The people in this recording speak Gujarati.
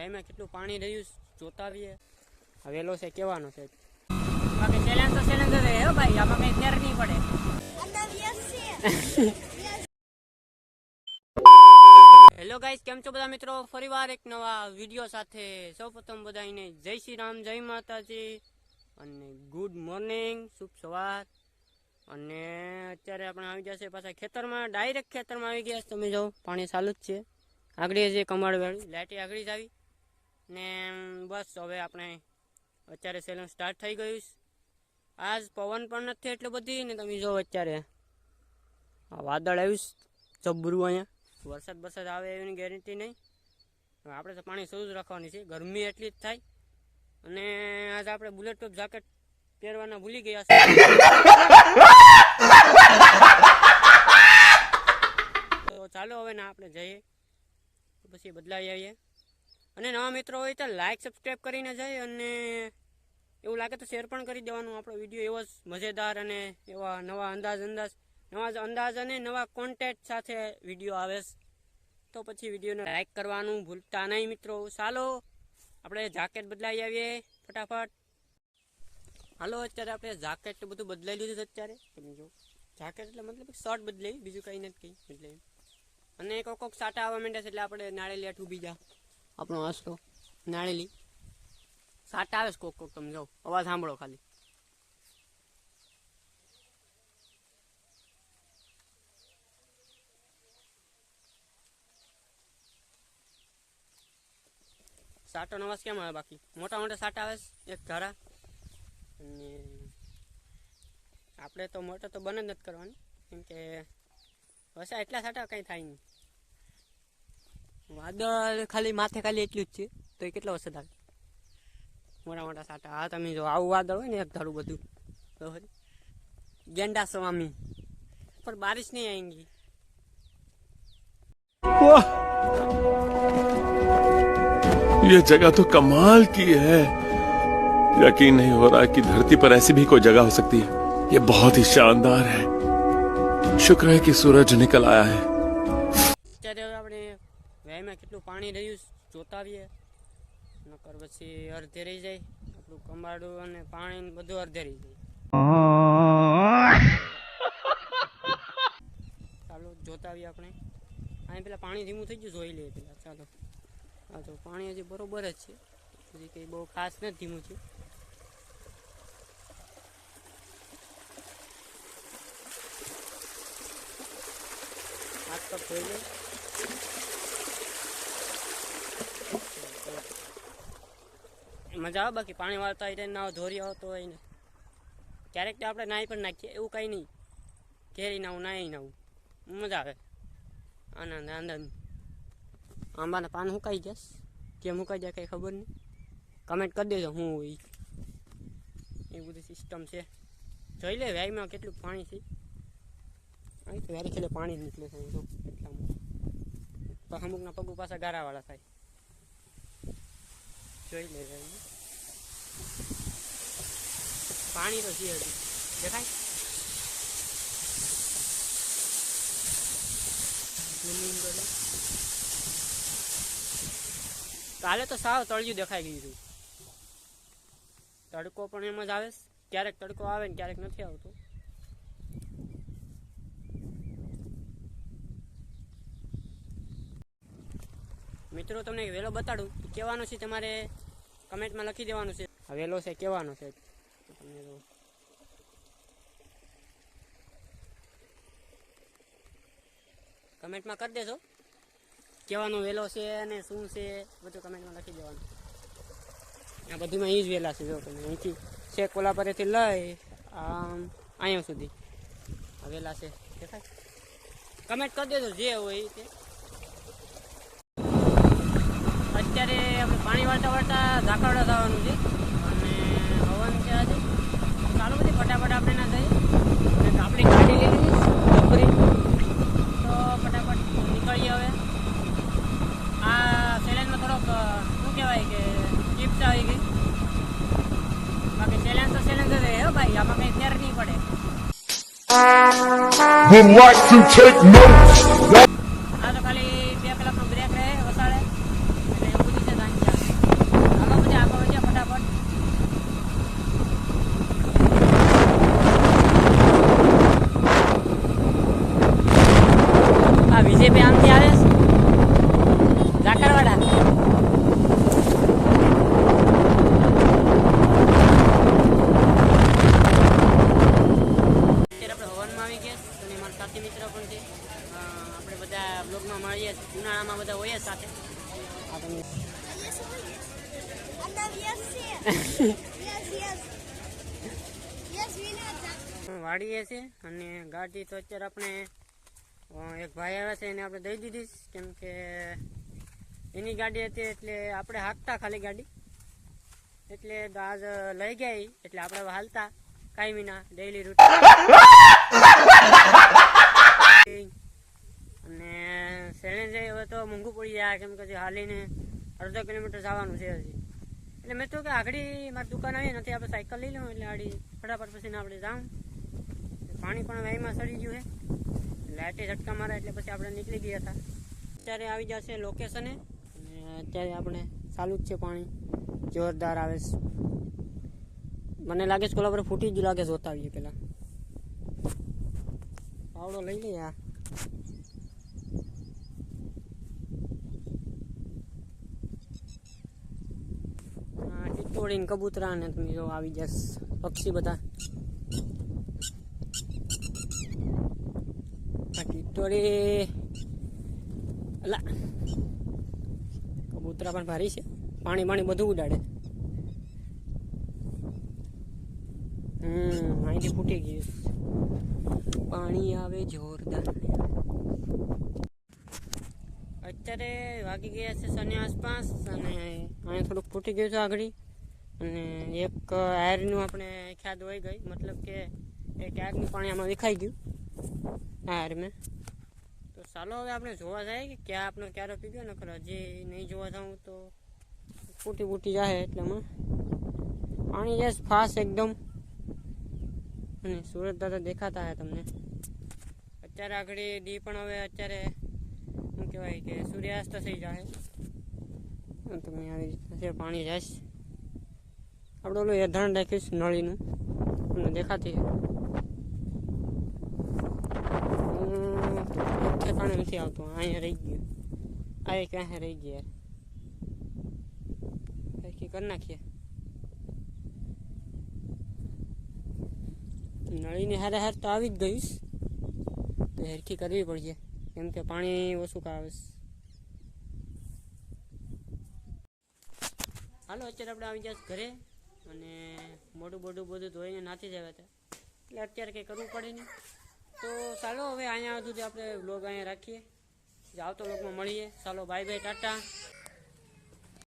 વેમાં કેટલું પાણી રહ્યું જોતા આવીએ. વેલો છે કેવાનો છે બાકી ચેલેન્જ તો ચેલેન્જ જ હે ભાઈ, આમાં કઈ ફેર નહીં પડે. હેલો ગાઈસ, કેમ છો બધા મિત્રો? ફરીવાર એક નવા વિડીયો સાથે સૌપ્રથમ બધાને જય શ્રી રામ, જય માતાજી અને ગુડ મોર્નિંગ, શુભ સવાર. અને અત્યારે આપણે આવી ગયા છે પાછા ખેતરમાં, ડાયરેક્ટ ખેતરમાં આવી ગયા. તમે જો પાણી ચાલુ જ છે, આગળ છે કમાડવાળી લાઈટી આગળ જ આવી ને બસ. હવે આપણે અત્યારે સેલન સ્ટાર્ટ થઈ ગયું. આજ પવન પણ નથી એટલું બધી ને તમે જો અત્યારે આ વાદળ આવ્યું જબરું, અહીંયા વરસાદ બરસાદ આવે એની ગેરંટી નહીં. આપણે તો પાણી શરૂ જ રાખવાની છે, ગરમી એટલી જ થાય. અને આજ આપણે બુલેટ ટોપ જેકેટ પહેરવાના ભૂલી ગયા છે. તો ચાલો હવે ના આપણે જઈએ પછી બદલાવી આવીએ. અને નવા મિત્રો હોય તો લાઈક સબસ્ક્રાઈબ કરીને જાય, અને એવું લાગે તો શેર પણ કરી દેવાનું. આપણો વિડીયો એવો જ મજેદાર અને એવા નવા અંદાજ અને નવા કોન્ટેન્ટ સાથે વિડીયો આવે તો પછી વિડીયોને લાઈક કરવાનું ભૂલતા નહીં મિત્રો. ચાલો આપણે જાકેટ બદલાવી આવીએ ફટાફટ. હાલો અત્યારે આપણે જાકેટ બધું બદલાઈ લીધું છે. અત્યારે તમે જો જાકેટ એટલે મતલબ શર્ટ બદલાવી, બીજું કંઈ નથી કંઈ બદલાવી. અને કોક સાટા આવવા માંડ્યા છે એટલે આપણે નાળેલી આઠું બીજા આપણો આસરો નાળેલી સાટા આવે છે કોક. તમે જો અવાજ સાંભળો ખાલી. સાટો અવાજ કેમ આવે? બાકી મોટા મોટા સાટા આવે એક ધારા. અને આપણે તો મોટો તો બંધ જ નથી કરવાની, કેમ કે વરસાદ એટલા સાટા કંઈ થાય નહીં. વાદળ ખાલી માથે ખાલી એટલું જ છે તો એ કેટલો વરસાદ આવે? મોટા મોટા સાટા. હા તમે જો આવું વાદળ હોય ને એક ધારું બધું ગેંડા સ્વામી, પણ બારિશ નહીં આएंगी. ये जगह तो कमाल की है. यकीन नहीं हो रहा कि धरती पर ऐसी भी कोई जगह हो सकती है. ये बहुत ही शानदार है. शुक्र है कि सूरज निकल आया है. અત્યારે હવે આપણે વેમાં કેટલું પાણી રહ્યું જોતા આવીએ, નકર પછી અડધે રહી જાય આપણું કમાડું અને પાણી બધું અડધે રહી જાય. ચાલો જોતા આવીએ આપણે. અહીં પેલા પાણી ધીમું થઈ ગયું, જોઈ લઈએ પેલા. ચાલો હા તો પાણી હજી બરોબર જ છે, હજી કંઈ બહુ ખાસ નથી, ધીમું છે. હાથ પગ ધોઈ લે. મજા આવે બાકી પાણી વાળતા હોય ના ધોરી આવતો હોય ને. ક્યારેક તો આપણે નાહી પણ નાખીએ, એવું કંઈ નહીં. ઘેરી નાવું નાહી નાવું મજા આવે. આનંદ આનંદ. આંબાના પાન સુકાઈ જશે, કેમ સુકાઈ જાય કંઈ ખબર નહીં. કમેન્ટ કરી દેજો હું હોય એ બધી સિસ્ટમ છે. જોઈ લે વાયમાં કેટલું પાણી છે. અહીં તો વારી ખેલે પાણી જ નીકળે છે એટલામાં. અમુકના પગુ પાછા ગારાવાળા થાય. જોઈ લે પાણી તો છે હજી દેખાય. કાલે તો સાવ તળિયું દેખાઈ ગયું હતું. તડકો પણ એમ જ આવે, ક્યારેક તડકો આવે ને ક્યારેક નથી આવતો. મિત્રો તમને વેલો બતાડું કહેવાનું છે, તમારે કમેન્ટમાં લખી દેવાનું છે વેલો છે કહેવાનો છે. તમને કમેન્ટમાં કરી દેજો કહેવાનો વેલો છે અને શું છે બધું કમેન્ટમાં લખી દેવાનું. આ બધીમાં એ જ વેલા છે. જો તમે અહીંથી છેક ઓલા પરેથી લઈ આમ અહીંયા સુધી આ વેલા છે દેખાય. કમેન્ટ કરી દેજો જે હોય એ. અત્યારે આપણે પાણી વાળતા ઝાકરડા થવાનું છે અને હવન છે આજે. ચાલો બધી ફટાફટ આપણે ના જઈએ. આપણી ગાડી લઈ લઈશ ડબરી, તો ફટાફટ નીકળીએ હવે. આ ચેલેન્જમાં થોડોક શું કહેવાય કે ટિપ્સ આવી ગઈ. બાકી ચેલેન્જ તો ચેલેન્જ જ હે ભાઈ, આમાં કંઈ ફેર નહીં પડે. આ તો ખાલી 2 કલાકનો બ્રેક રહે વસાડે એટલે એવું બધું છે. વાડીએ છે અને ગાડી તો અત્યારે આપણે એક ભાઈ આવે છે એને આપણે દઈ દીધી કેમ કે એની ગાડી હતી એટલે આપણે હાંકતા ખાલી ગાડી એટલે આજ લઈ ગયા એટલે આપણે હવે હાલતા કાયમીના ડેઈલી રૂટીન અને સેલેન્જ હવે તો મોંઘું પડી જાય કેમ કે હાલીને અડધો કિલોમીટર જવાનું છે હજી એટલે મેં તો કે આગળ મારી દુકાન આવી નથી આપણે સાયકલ લઈ લઉં એટલે આડી ફટાફટ પછી આપણે જાઉં પાણી પણ વેમાં સડી ગયું છે લાઇટે ઝટકા મારે એટલે પછી આપણે નીકળી ગયા હતા અત્યારે આવી જશે લોકેશને અને અત્યારે આપણે ચાલુ જ છે પાણી જોરદાર આવે છે મને લાગે છે કોલા પર ફૂટી જ લાગે જોતા આવીએ પેલા પાવડો લઈ લઈએ આ ટીટોળી કબૂતરા ને તમે જો આવી જશ પક્ષી બધા ટીટોળી અલા કબૂતરા પણ ભારી છે પાણી બધું ઉડાડે અહીંથી ફૂટી ગયું પાણી આવે જોરદાર અત્યારે વાગી ગયા છે સની આસપાસ અને અહીંયા થોડુંક ફૂટી ગયું છે આગળ અને એક આયરનું આપણે ખ્યાદ હોય ગઈ મતલબ કે એક આયરનું પાણી આમાં વિખાઈ ગયું આયર મેં તો ચાલો હવે આપણે જોવા જાય કે ક્યાં આપણે ક્યારે પી ગયો નકર હજી નહીં જોવા જાઉં તો ફૂટી જાય એટલેમાં પાણી જશે ફાસ્ટ એકદમ અને સુરત દાદા દેખાતા હે તમને અત્યારે આગળ ડી પણ હવે અત્યારે શું કહેવાય કે સૂર્યાસ્ત થઈ જાય તમે આવી રીતે પાણી જશે આપણે ઓલું એધાણ રાખીશ નળીનું તમને દેખાતી ઠેકાણે નથી આવતું અહીંયા રહી ગયું આ ક્યાં રહી ગયા યાર કરી નાખીએ નળીની હારે હાર તો આવી જ ગઈશ તો હેરખી કરવી પડશે કેમ કે પાણી ઓછું આવે હાલો અત્યારે આપણે આવી જઈશ ઘરે અને મોઢું બધું ધોઈને નાથી જ આવ્યા હતા એટલે અત્યારે કંઈ કરવું પડે નહીં તો ચાલો હવે અહીંયા સુધી આપણે વ્લોગ અહીંયા રાખીએ આવતો વ્લોગમાં મળીએ ચાલો બાય બાય ટાટા